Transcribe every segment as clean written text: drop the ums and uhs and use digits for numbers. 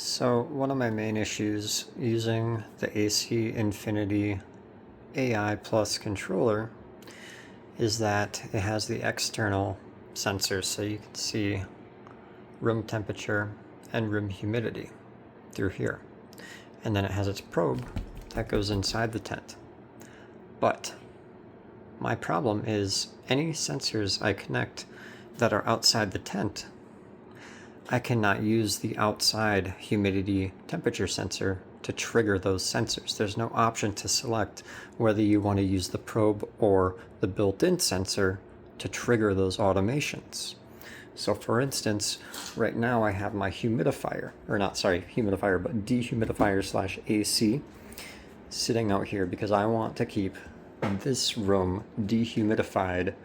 So one of my main issues using the AC Infinity AI Plus controller is that it has the external sensors, so you can see room temperature and room humidity through here. And then it has its probe that goes inside the tent. But my problem is any sensors I connect that are outside the tent, I cannot use the outside humidity temperature sensor to trigger those sensors. There's no option to select whether you want to use the probe or the built-in sensor to trigger those automations. So for instance, right now I have my humidifier, or not, sorry, humidifier, but dehumidifier slash AC sitting out here because I want to keep this room dehumidified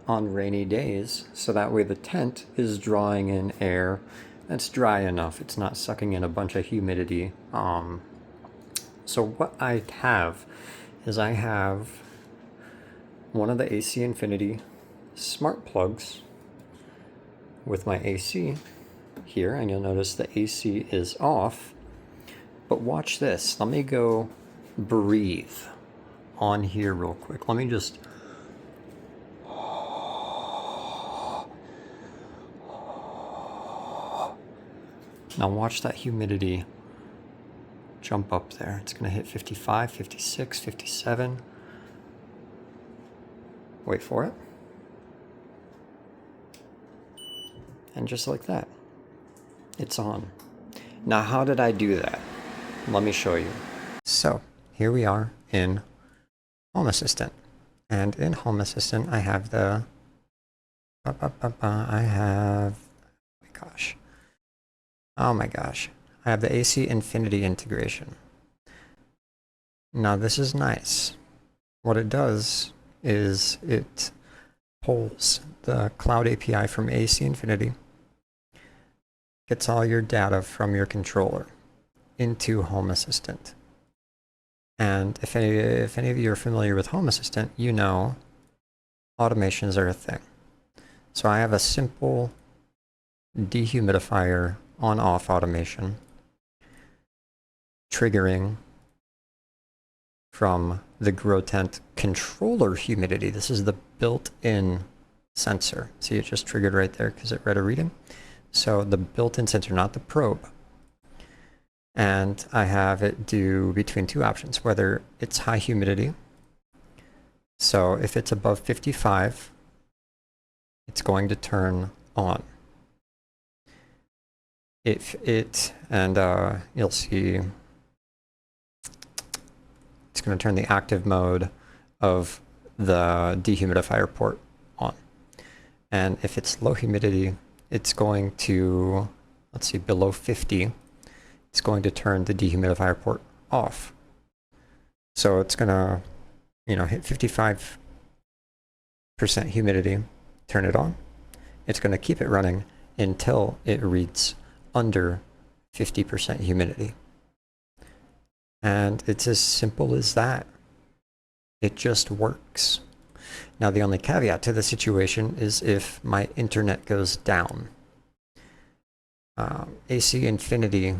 on rainy days, so that way the tent is drawing in air that's dry enough. It's not sucking in a bunch of humidity. So what I have is I have one of the AC Infinity smart plugs with my AC here, and you'll notice the AC is off. But watch this. Let me go breathe on here real quick. Let me just now watch that humidity jump up there. It's going to hit 55, 56, 57. Wait for it. And just like that, it's on. Now, how did I do that? Let me show you. So here we are in Home Assistant. And in Home Assistant, I have the, oh my gosh, I have the AC Infinity integration. Now this is nice. What it does is it pulls the Cloud API from AC Infinity, gets all your data from your controller into Home Assistant. And if any of you are familiar with Home Assistant, you know automations are a thing. So I have a simple dehumidifier on-off automation triggering from the GrowTent controller humidity. This is the built-in sensor. See, it just triggered right there because it read a reading. So the built-in sensor, not the probe. And I have it do between two options, whether it's high humidity. So if it's above 55, it's going to turn on. If it, and you'll see, it's going to turn the active mode of the dehumidifier port on. And if it's low humidity, it's going to, let's see, below 50, it's going to turn the dehumidifier port off. So it's going to, hit 55% humidity, turn it on. It's going to keep it running until it reads under 50% humidity. And it's as simple as that. It just works. Now, the only caveat to the situation is if my internet goes down. AC Infinity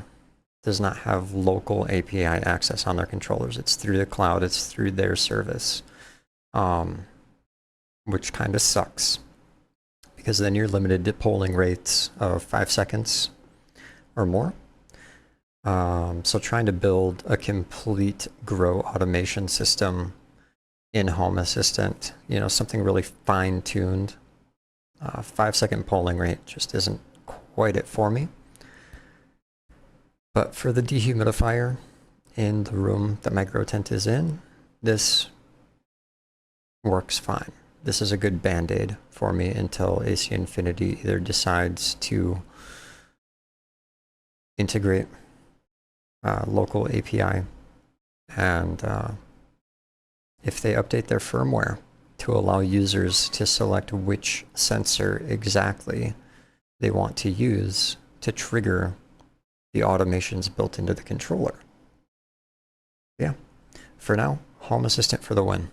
does not have local API access on their controllers. It's through the cloud, it's through their service, which kind of sucks because then you're limited to polling rates of 5 seconds or more. So trying to build a complete grow automation system in Home Assistant, something really fine-tuned, 5-second polling rate just isn't quite it for me. But for the dehumidifier in the room that my grow tent is in, this works fine. This is a good band-aid for me until AC Infinity either decides to integrate local API, and if they update their firmware to allow users to select which sensor exactly they want to use to trigger the automations built into the controller. Yeah, for now, Home Assistant for the win.